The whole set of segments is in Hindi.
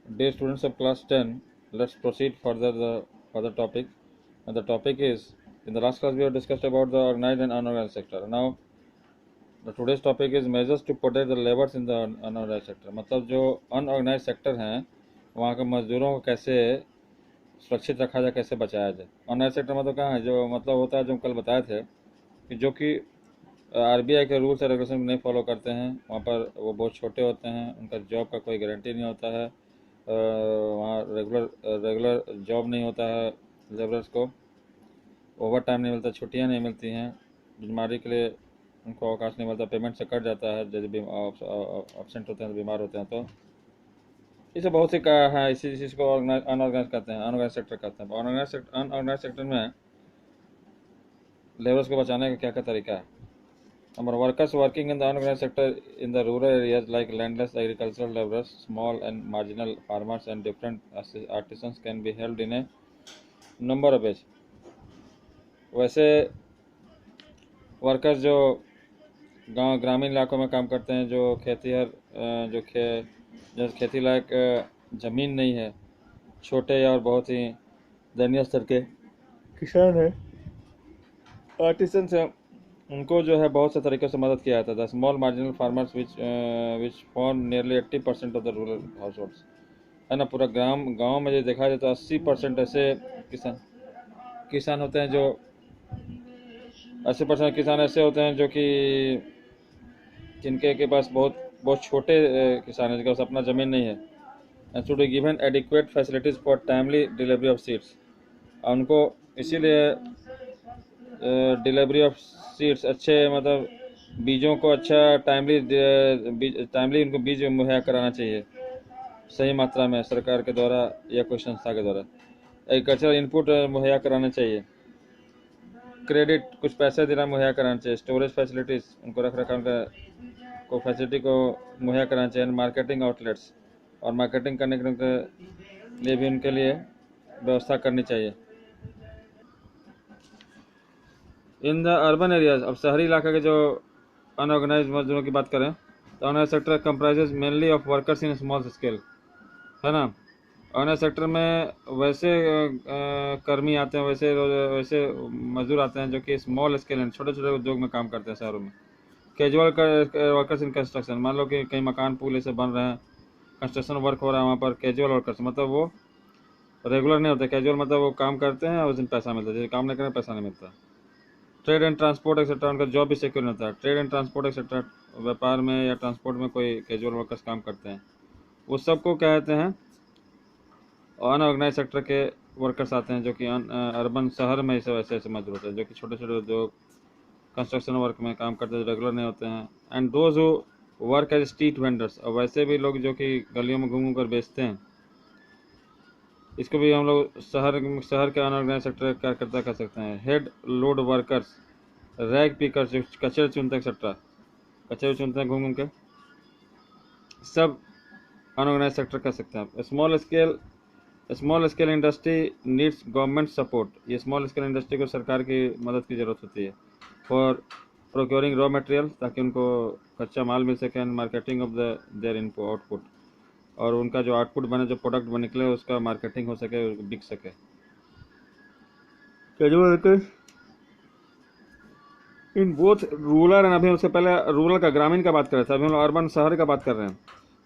Dear students of class 10, let's proceed further for the topic. And the topic is, in the last class we have discussed about the organized and unorganized sector. Now, the today's topic is measures to protect the laborers in the unorganized sector. मतलब जो अनऑर्गेनाइज सेक्टर हैं वहाँ के मजदूरों को कैसे सुरक्षित रखा जाए, कैसे बचाया जाए। अनऑर्गेनाइज सेक्टर मतलब कहाँ है, जो मतलब होता है, जो हम कल बताए थे कि जो कि आरबीआई के रूल्स एंड रेगुलेशन नहीं फॉलो करते हैं, वहाँ पर वो बहुत छोटे होते हैं, उनका जॉब का कोई गारंटी नहीं होता है, वहाँ रेगुलर जॉब नहीं होता है, लेबरर्स को ओवर टाइम नहीं मिलता, छुट्टियाँ नहीं मिलती हैं, बीमारी के लिए उनको अवकाश नहीं मिलता, पेमेंट से कट जाता है यदि एबसेंट होते हैं, तो बीमार होते हैं। तो इसे बहुत सी कहा है, इसी चीज़ को अनऑर्गेनाइज कहते हैं, अनऑर्गेनाइज सेक्टर कहते हैं। अनऑर्गेनाइज सेक्टर में लेबर्स को बचाने का क्या क्या तरीका है। Number workers working in the unorganized sector in the rural areas like landless agricultural laborers, small and marginal farmers, and different artisans can be held in a number of ways. वैसे वर्कर्स जो गांव ग्रामीण इलाकों में काम करते हैं, जो जो खेती लायक ज़मीन नहीं है, छोटे और बहुत ही दयनीय स्तर के किसान हैं, आर्टिसंस हैं, उनको जो है बहुत से तरीक़ों से मदद किया जाता था। Small marginal farmers which form nearly 80% of the rural house holds, है ना। पूरा गांव में जो देखा जाए तो 80% ऐसे किसान होते हैं, जो 80% किसान ऐसे होते हैं जो कि जिनके पास बहुत छोटे किसान हैं, जिनके पास अपना ज़मीन नहीं है। And should be given adequate facilities for timely delivery of seeds, उनको इसीलिए डिलीवरी ऑफ सीड्स अच्छे, मतलब बीजों को अच्छा टाइमली उनको बीज मुहैया कराना चाहिए सही मात्रा में, सरकार के द्वारा या कोई संस्था के द्वारा। एग्रीकल्चरल इनपुट मुहैया कराना चाहिए, क्रेडिट कुछ पैसे देना मुहैया कराना चाहिए, स्टोरेज फैसिलिटीज़ उनको रख रखाव को फैसिलिटी को मुहैया कराना चाहिए, मार्केटिंग आउटलेट्स, और मार्केटिंग करने के लिए भी उनके लिए व्यवस्था करनी चाहिए। इन द अर्बन एरियाज, अब शहरी इलाका के जो अनऑर्गेनाइज मजदूरों की बात करें तो unorganised sector comprises mainly of workers in small scale, है ना। ऑर्गेनाइज सेक्टर में वैसे कर्मी आते हैं, वैसे मजदूर आते हैं जो कि स्मॉल स्केल एंड छोटे छोटे उद्योग में काम करते हैं शहरों में। कैजुअल वर्कर्स इन कंस्ट्रक्शन, मान लो कि कहीं मकान पुल ऐसे बन रहे हैं, कंस्ट्रक्शन वर्क हो रहा है, वहाँ पर कैजुअल वर्कर्स मतलब वो रेगुलर नहीं होते। कैजुअल मतलब वो काम करते हैं और उस दिन पैसा मिलता है, जैसे काम नहीं करें पैसा नहीं मिलता। ट्रेड एंड ट्रांसपोर्ट एक्सेट्रा, उनका जॉब भी सिक्योर नहीं होता है। ट्रेड एंड ट्रांसपोर्ट एक्सेट्रा, व्यापार में या ट्रांसपोर्ट में कोई कैजुअल वर्कर्स काम करते हैं, वो सबको कहते हैं अनऑर्गेनाइज सेक्टर के वर्कर्स आते हैं, जो कि अर्बन शहर में ऐसे मजदूर होते हैं, जो कि छोटे छोटे उद्योग कंस्ट्रक्शन वर्क में काम करते हैं, रेगुलर नहीं होते हैं। And those who work as street vendors, और वैसे भी लोग जो कि गलियों में घूम कर बेचते हैं, इसको भी हम लोग शहर के अनऑर्गेनाइज सेक्टर कार्यकर्ता कह सकते हैं। Head load workers, rag pickers, जो कचरे चुनते एक्सेट्रा, कचरे चुनते हैं घूम घूम के, सब अनऑर्गेनाइज सेक्टर कह सकते हैं। Small scale industry needs government support, ये स्मॉल स्केल इंडस्ट्री को सरकार की मदद की ज़रूरत होती है फॉर प्रोक्योरिंग रॉ मटेरियल, ताकि उनको कच्चा माल मिल सके, and marketing of their input output, और उनका जो आउटपुट बने, जो प्रोडक्ट बन निकले, उसका मार्केटिंग हो सके, बिक सके। इन बोथ रूरल एंड, अभी उससे पहले रूरल का ग्रामीण का बात कर रहे थे, अभी हम अर्बन शहर का बात कर रहे हैं।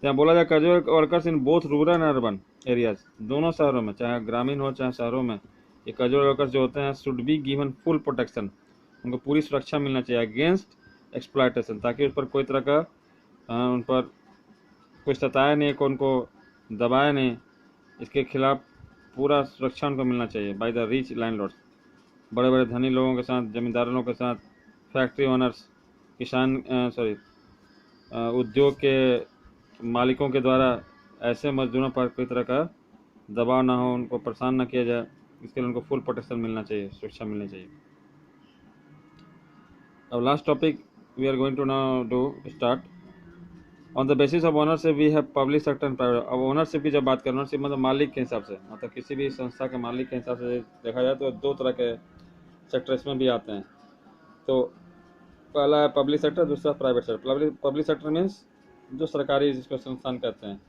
यहाँ बोला जाए casual workers in both rural and urban areas, दोनों शहरों में, चाहे ग्रामीण हो चाहे शहरों में, ये कैजुअल वर्कर्स जो होते हैं should be given full protection, उनको पूरी सुरक्षा मिलना चाहिए अगेंस्ट एक्सप्लॉयटेशन, ताकि उस पर कोई तरह का उन पर कुछ सताया नहीं, को उनको दबाया नहीं, इसके खिलाफ पूरा सुरक्षा उनको मिलना चाहिए बाय द रिच लैंडलॉर्ड्स, बड़े बड़े धनी लोगों के साथ, जमींदारों के साथ, फैक्ट्री ओनर्स, उद्योग के मालिकों के द्वारा ऐसे मजदूरों पर कोई तरह का दबाव ना हो, उनको परेशान ना किया जाए, इसके लिए उनको फुल प्रोटेक्शन मिलना चाहिए, सुरक्षा मिलनी चाहिए। अब last topic we are going to now do start on the basis of ownership we have public sector and private. अब ओनरशिप की जब बात करें, ओनरशिप मतलब मालिक के हिसाब से, मतलब किसी भी संस्था के मालिक के हिसाब से देखा जाए तो दो तरह के सेक्टर इसमें भी आते हैं। तो पहला है पब्लिक सेक्टर, दूसरा private sector. Public sector means जो सरकारी, जिसको संस्थान कहते हैं,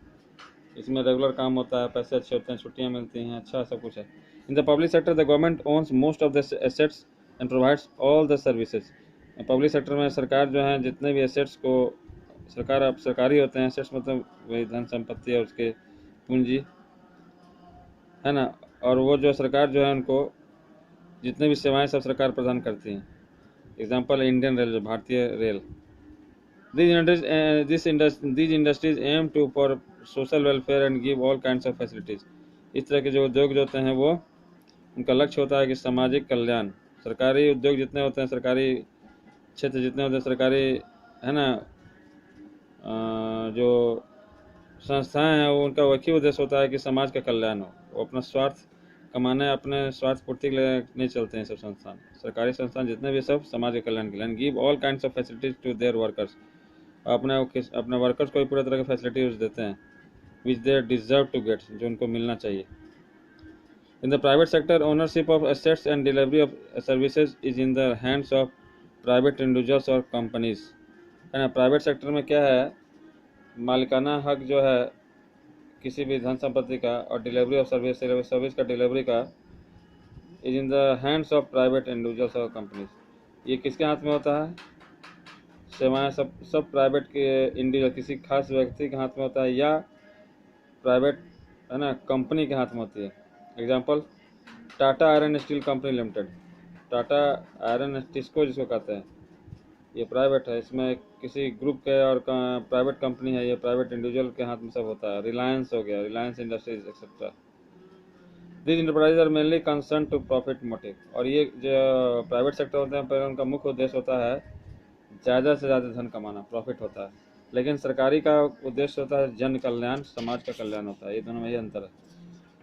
इसमें रेगुलर काम होता है, पैसे अच्छे होते हैं, छुट्टियाँ मिलती हैं, अच्छा सब कुछ है। In the public sector the government owns most of the assets and provides all the services. Public sector में सरकार जो है जितने भी एसेट्स को सरकारी होते हैं, एसेट्स मतलब वही धन संपत्ति और उसके पूंजी है ना, और वो जो सरकार जो है उनको जितने भी सेवाएं सब सरकार प्रदान करती हैं। एग्जाम्पल इंडियन रेल, जो भारतीय rail. These industries aim to for social welfare and give all kinds of facilities। इस तरह के जो उद्योग जो होते हैं वो उनका लक्ष्य होता है कि सामाजिक कल्याण। सरकारी उद्योग जितने होते हैं, सरकारी क्षेत्र जितने होते हैं, सरकारी है ना जो संस्थाएं हैं, वो उनका एक ही उद्देश्य होता है कि समाज का कल्याण हो। वो अपना स्वार्थ कमाने, अपने स्वार्थ पूर्ति के लिए नहीं चलते हैं सब संस्थान। सरकारी संस्थान जितने भी सब समाज के कल्याण के लिए। Give all kinds of facilities to their workers. अपने वर्कर्स को भी पूरे तरह की फैसिलिटीज देते हैं, which they deserve to get, जो उनको मिलना चाहिए। In the private sector ownership of assets and delivery of services is in the hands of private individuals और कंपनीज, है ना। प्राइवेट सेक्टर में क्या है, मालिकाना हक जो है किसी भी धन संपत्ति का और डिलीवरी ऑफ सर्विस का डिलीवरी का is in the hands of private individuals और कंपनीज। ये किसके हाथ में होता है, सेवाएं सब प्राइवेट के इंडिविजुअल किसी खास व्यक्ति के हाथ में होता है, या प्राइवेट है ना कंपनी के हाथ में होती है। Example Tata iron steel company limited. Tata iron TISCO जिसको कहते हैं, ये प्राइवेट है, इसमें किसी ग्रुप के और प्राइवेट कंपनी है, ये प्राइवेट इंडिविजुअल के हाथ में सब होता है। रिलायंस हो गया, Reliance Industries etcetera. These enterprise are mainly concern to profit motive. और ये जो प्राइवेट सेक्टर होते हैं, पहले उनका मुख्य उद्देश्य होता है ज़्यादा से ज़्यादा धन कमाना, प्रॉफिट होता है। लेकिन सरकारी का उद्देश्य होता है जन कल्याण, समाज का कल्याण होता है। ये दोनों में यही अंतर है।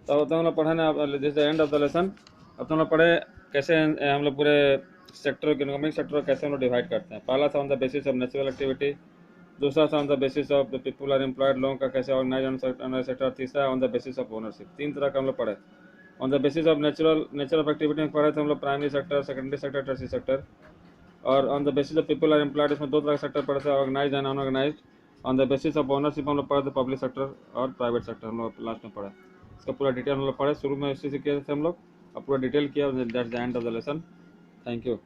तो तुम लोग पढ़े ना, this the end of the lesson. अब तुम लोग पढ़े कैसे हम लोग पूरे सेक्टर, इकोनॉमिक सेक्टर कैसे हम लोग डिवाइड करते हैं। पहला था on the basis of natural activity, दूसरा था on the basis of the people are employed, लोगों का कैसे ऑर्गेनाइज सेक्टर, तीसरा on the basis of ownership. तीन तरह का हम लोग पढ़े। On the basis of nature of activity में पढ़े थे हम लोग primary sector, secondary sector, tertiary sector. और on the basis of people are employed, इसमें दो तरह के सेक्टर पढ़े थे, organise and unorganised. On the basis of ownership हम लोग पढ़े थे पब्लिक सेक्टर और प्राइवेट सेक्टर, हम लोग लास्ट में पढ़े। इसका पूरा डिटेल हम लोग पढ़े, शुरू में इसी से किए थे हम लोग, अब पूरा डिटेल किया। That's the end of the lesson. Thank you.